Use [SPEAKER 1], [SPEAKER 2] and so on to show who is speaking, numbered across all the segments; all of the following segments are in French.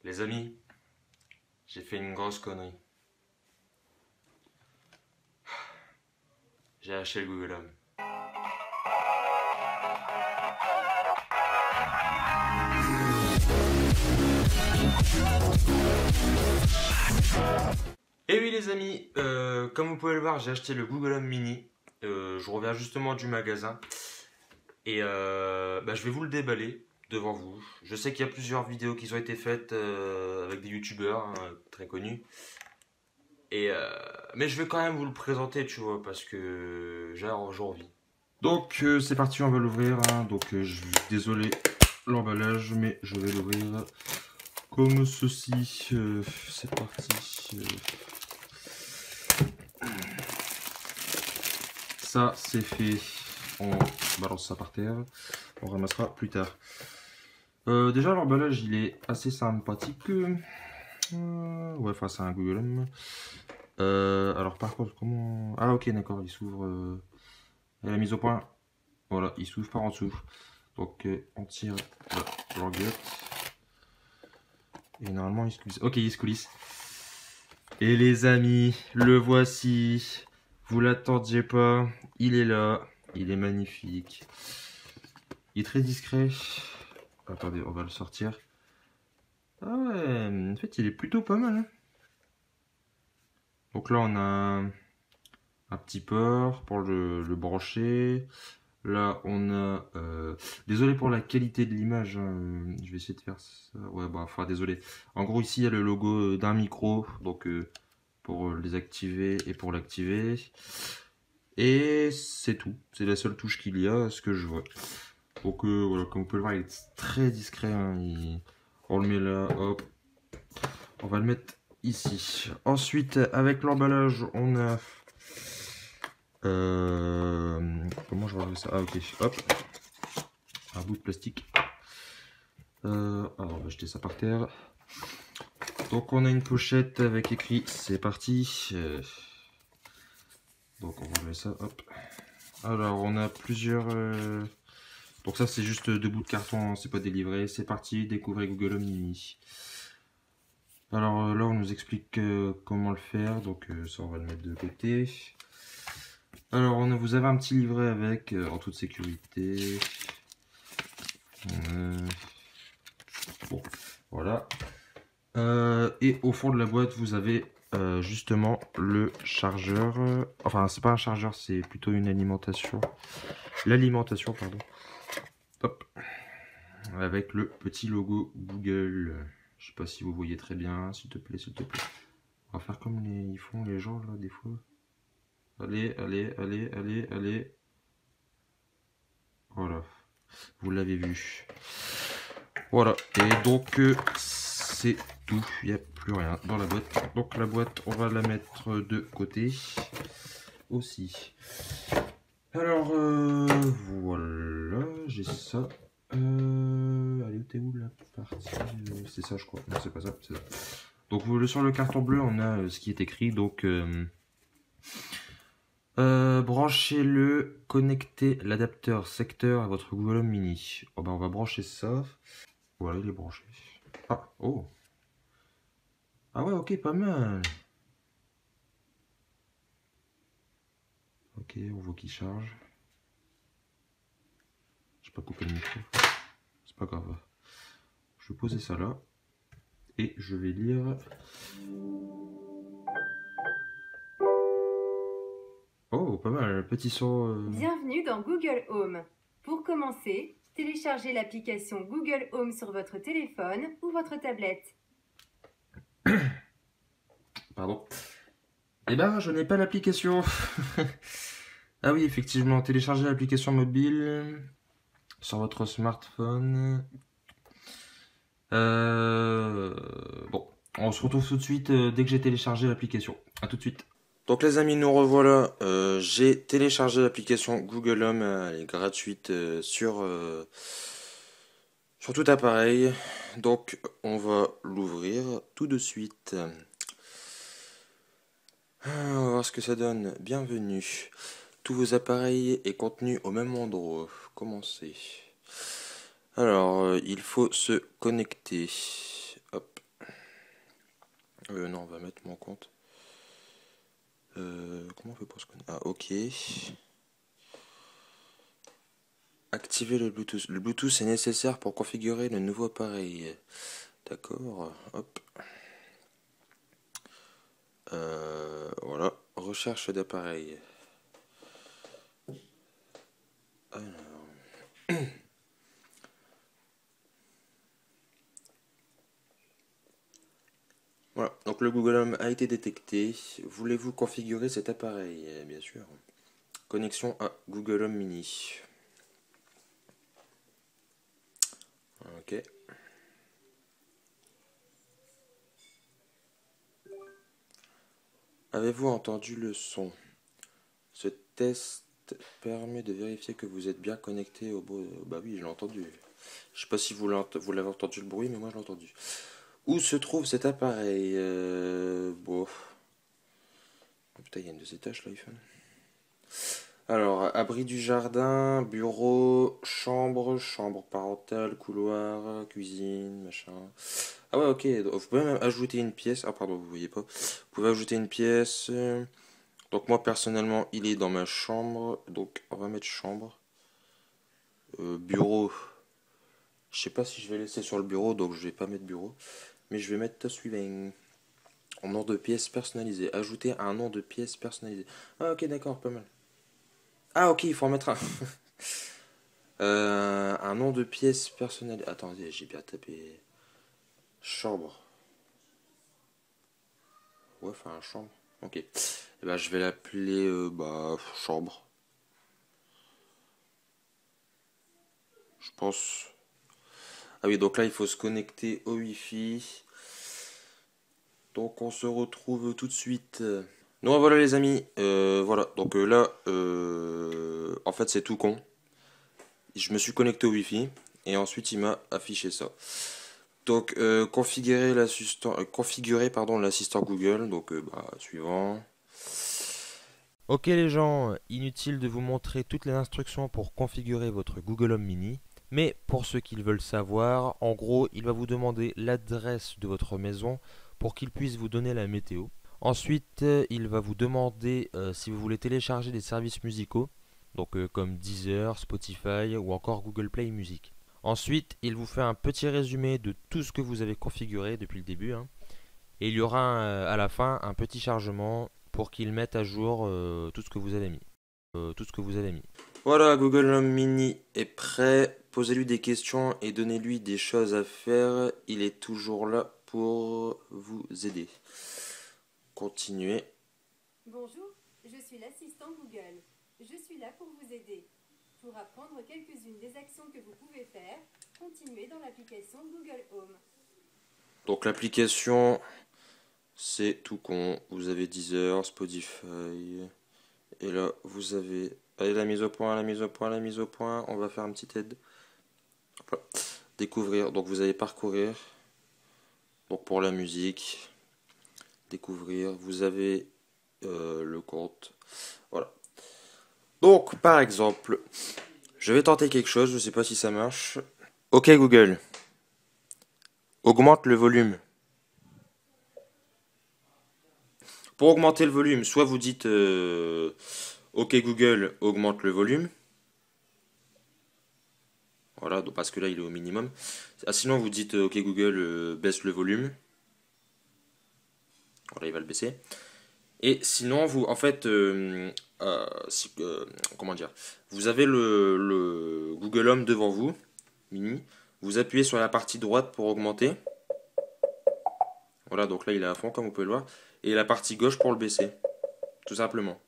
[SPEAKER 1] Les amis, j'ai fait une grosse connerie. J'ai acheté le Google Home. Et oui les amis, comme vous pouvez le voir, j'ai acheté le Google Home Mini. Je reviens justement du magasin. Et je vais vous le déballer devant vous. Je sais qu'il y a plusieurs vidéos qui ont été faites avec des youtubeurs très connus. Mais je vais quand même vous le présenter, tu vois, parce que j'ai envie. Donc c'est parti, on va l'ouvrir. Donc désolé l'emballage, mais je vais l'ouvrir comme ceci. C'est parti. Ça c'est fait. On balance ça par terre. On ramassera plus tard. Déjà l'emballage il est assez sympathique. Ouais, enfin c'est un Google Home. Alors par contre comment... Ah ok d'accord, il s'ouvre à la mise au point. Voilà, il s'ouvre par en dessous. Donc on tire la languette. Et normalement il se coulisse. Ok, il se coulisse. Et les amis, le voici. Vous l'attendiez pas. Il est là. Il est magnifique. Il est très discret. Attendez, on va le sortir. Ah ouais, en fait il est plutôt pas mal. Donc là on a un petit port pour le brancher. Là on a... Désolé pour la qualité de l'image. Je vais essayer de faire ça. Ouais, bah enfin désolé. En gros ici il y a le logo d'un micro. Donc pour les activer et pour l'activer. Et c'est tout. C'est la seule touche qu'il y a, ce que je vois. Donc voilà, comme vous pouvez le voir, il est très discret. On le met là, hop. On va le mettre ici. Ensuite, avec l'emballage, on a... comment je vais ça? Ah ok, hop. Un bout de plastique. Alors on va jeter ça par terre. Donc on a une pochette avec écrit c'est parti. Donc on va enlever ça, hop. Alors on a plusieurs... Donc ça c'est juste deux bouts de carton, c'est pas délivré. C'est parti, découvrez Google Home Mini. Alors là on nous explique comment le faire, donc ça on va le mettre de côté. Alors vous avez un petit livret avec, en toute sécurité. Bon, voilà. Et au fond de la boîte vous avez justement le chargeur. Enfin c'est pas un chargeur, c'est plutôt une alimentation. L'alimentation, pardon. Hop. Avec le petit logo Google. Je sais pas si vous voyez très bien, s'il te plaît, s'il te plaît. On va faire comme ils font les gens là des fois. Allez, allez, allez, allez, allez. Voilà. Vous l'avez vu. Voilà. Et donc c'est tout. Il n'y a plus rien dans la boîte. Donc la boîte, on va la mettre de côté aussi. Alors voilà, j'ai ça. Allez, t'es où la partie? C'est ça, je crois. Non, c'est pas ça. C'est ça. Donc sur le carton bleu, on a ce qui est écrit. Donc branchez-le, connectez l'adapteur secteur à votre Google Home Mini. Oh, bah, on va brancher ça. Voilà, il est branché. Ah, oh. Ah ouais, ok, pas mal. Ok, on voit qu'il charge. J'ai pas coupé le micro. C'est pas grave. Je vais poser ça là. Et je vais lire. Oh, pas mal, petit son.
[SPEAKER 2] Bienvenue dans Google Home. Pour commencer, téléchargez l'application Google Home sur votre téléphone ou votre tablette.
[SPEAKER 1] Pardon. Eh ben, je n'ai pas l'application. Ah oui, effectivement, télécharger l'application mobile sur votre smartphone. Bon, on se retrouve tout de suite dès que j'ai téléchargé l'application. A tout de suite. Donc les amis, nous revoilà. J'ai téléchargé l'application Google Home. Elle est gratuite sur tout appareil. Donc on va l'ouvrir tout de suite. On va voir ce que ça donne. Bienvenue. Tous vos appareils et contenus au même endroit. Commencez. Alors, il faut se connecter. Hop. Non, on va mettre mon compte. Comment on fait pour se connecter? Ah, ok. Activer le Bluetooth. Le Bluetooth est nécessaire pour configurer le nouveau appareil. D'accord, hop. Voilà, recherche d'appareil. Alors. Voilà, donc le Google Home a été détecté. Voulez-vous configurer cet appareil? Bien sûr. Connexion à Google Home Mini. Ok. Avez-vous entendu le son? Ce test permet de vérifier que vous êtes bien connecté au beau... Bah oui, je l'ai entendu. Je sais pas si vous l'avez entendu le bruit, mais moi je l'ai entendu. Où se trouve cet appareil? Bon. Oh, putain, il y a une de ces tâches l'iPhone. Alors, abri du jardin, bureau, chambre parentale, couloir, cuisine, machin. Ah ouais, ok. Vous pouvez même ajouter une pièce. Ah pardon, vous voyez pas. Vous pouvez ajouter une pièce. Donc moi personnellement, il est dans ma chambre. Donc on va mettre chambre. Bureau. Je sais pas si je vais laisser sur le bureau, donc je vais pas mettre bureau. Mais je vais mettre suivant. En nom de pièce personnalisé. Ajouter un nom de pièce personnalisé. Ah ok, d'accord, pas mal. Ah ok, il faut en mettre un. Un nom de pièce personnalisé. Attendez, j'ai bien tapé. Chambre. Ouais, enfin, chambre. Ok. Et ben, je vais l'appeler chambre. Je pense. Ah oui, donc là, il faut se connecter au Wi-Fi. Donc, on se retrouve tout de suite. Donc, voilà, les amis. Voilà. Donc là, en fait, c'est tout con. Je me suis connecté au Wi-Fi. Et ensuite, il m'a affiché ça. Donc, configurer pardon, l'assistant Google. Donc, suivant. Ok les gens, inutile de vous montrer toutes les instructions pour configurer votre Google Home Mini, mais pour ceux qui veulent savoir, en gros, il va vous demander l'adresse de votre maison pour qu'il puisse vous donner la météo. Ensuite, il va vous demander si vous voulez télécharger des services musicaux, donc comme Deezer, Spotify ou encore Google Play Music. Ensuite, il vous fait un petit résumé de tout ce que vous avez configuré depuis le début, hein. Et il y aura à la fin un petit chargement pour qu'il mette à jour tout ce que vous avez mis. Voilà, Google Home Mini est prêt. Posez-lui des questions et donnez-lui des choses à faire. Il est toujours là pour vous aider. Continuez.
[SPEAKER 2] Bonjour, je suis l'assistant Google. Je suis là pour vous aider. Pour apprendre quelques-unes des actions que vous pouvez faire, continuez dans l'application Google Home.
[SPEAKER 1] Donc l'application, c'est tout con. Vous avez Deezer, Spotify. Et là, vous avez... Allez, la mise au point, la mise au point, la mise au point. On va faire un petit aide. Hop là. Découvrir. Donc vous allez parcourir. Donc pour la musique. Découvrir. Vous avez le compte. Voilà. Donc, par exemple, je vais tenter quelque chose. Je ne sais pas si ça marche. Ok Google. Augmente le volume. Pour augmenter le volume, soit vous dites OK Google, augmente le volume. Voilà, donc parce que là il est au minimum. Ah, sinon vous dites OK Google, baisse le volume. Voilà, il va le baisser. Et sinon, vous, en fait, comment dire, vous avez le Google Home devant vous, mini. Vous appuyez sur la partie droite pour augmenter. Voilà, donc là il est à fond, comme vous pouvez le voir. Et la partie gauche pour le baisser, tout simplement.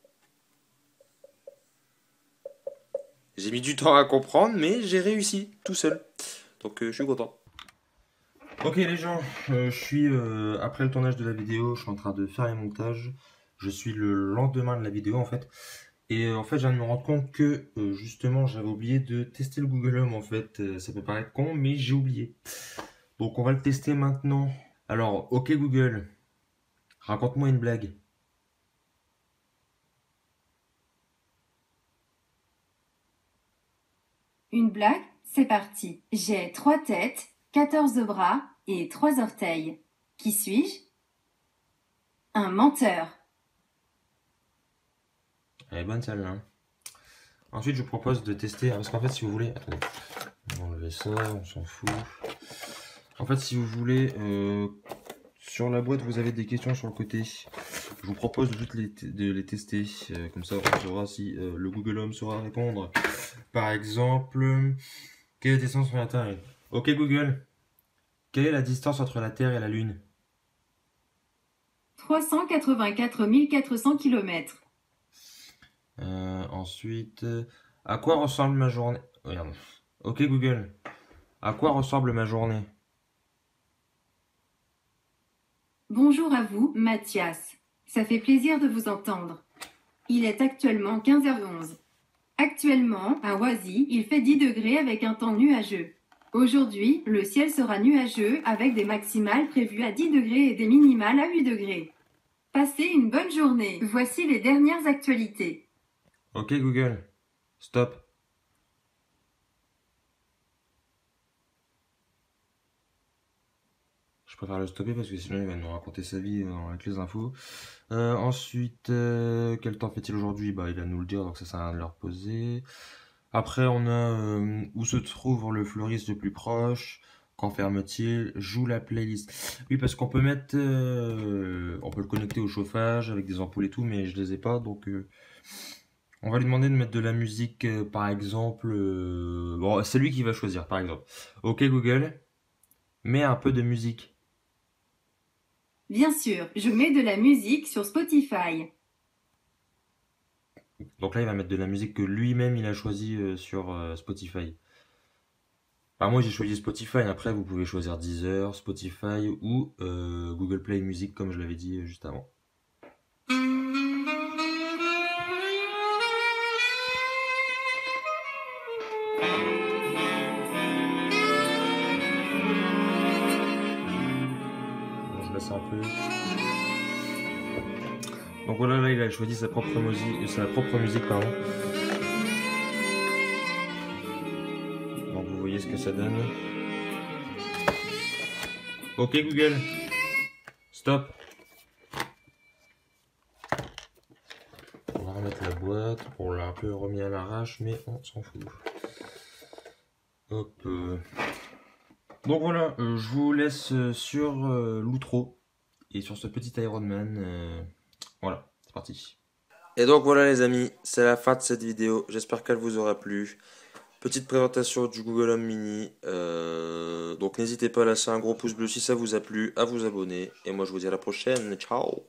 [SPEAKER 1] J'ai mis du temps à comprendre, mais j'ai réussi tout seul. Donc je suis content. Ok les gens, je suis après le tournage de la vidéo, je suis en train de faire les montages. Je suis le lendemain de la vidéo en fait. Et en fait, je viens de me rendre compte que justement, j'avais oublié de tester le Google Home en fait. Ça peut paraître con, mais j'ai oublié. Donc on va le tester maintenant. Alors, ok Google, raconte-moi une blague.
[SPEAKER 2] Une blague, c'est parti. J'ai 3 têtes, 14 bras et 3 orteils. Qui suis-je? Un menteur.
[SPEAKER 1] Elle est bonne celle-là. Hein. Ensuite, je vous propose de tester. Parce qu'en fait, si vous voulez. Attendez. On va enlever ça, on s'en fout. En fait, si vous voulez. Sur la boîte, vous avez des questions sur le côté. Je vous propose de toutes les tester. Comme ça, on saura si le Google Home saura répondre. Par exemple, quelle est la distance entre la Terre et... Ok Google, quelle est la distance entre la Terre et la Lune?
[SPEAKER 2] 384 400 km.
[SPEAKER 1] Ensuite, à quoi ressemble ma journée? Regarde. Ok Google, à quoi ressemble ma journée?
[SPEAKER 2] Bonjour à vous, Mathias. Ça fait plaisir de vous entendre. Il est actuellement 15h11. Actuellement, à Oisy, il fait 10 degrés avec un temps nuageux. Aujourd'hui, le ciel sera nuageux avec des maximales prévues à 10 degrés et des minimales à 8 degrés. Passez une bonne journée. Voici les dernières actualités.
[SPEAKER 1] Ok Google, stop. Je préfère le stopper parce que sinon il va nous raconter sa vie avec les infos. Ensuite, quel temps fait-il aujourd'hui? Bah, il va nous le dire, donc ça sert à rien de le reposer. Après, on a où se trouve le fleuriste le plus proche? Quand ferme-t-il? Joue la playlist. Oui, parce qu'on peut mettre, on peut le connecter au chauffage avec des ampoules et tout, mais je les ai pas, donc on va lui demander de mettre de la musique, par exemple. Bon, c'est lui qui va choisir, par exemple. Ok Google, mets un peu de musique.
[SPEAKER 2] Bien sûr, je mets de la musique sur Spotify.
[SPEAKER 1] Donc là, il va mettre de la musique que lui-même il a choisi sur Spotify. Enfin, moi j'ai choisi Spotify. Après, vous pouvez choisir Deezer, Spotify ou Google Play Music comme je l'avais dit juste avant. Bon, je laisse un peu. Donc voilà, là il a choisi sa propre musique, pardon. Donc vous voyez ce que ça donne. Ok Google, stop. On va remettre la boîte. On l'a un peu remis à l'arrache, mais on s'en fout. Hop. Donc voilà, je vous laisse sur l'outro et sur ce petit Iron Man. Voilà, c'est parti. Et donc voilà les amis, c'est la fin de cette vidéo. J'espère qu'elle vous aura plu. Petite présentation du Google Home Mini. Donc n'hésitez pas à lâcher un gros pouce bleu si ça vous a plu, à vous abonner. Et moi je vous dis à la prochaine. Ciao.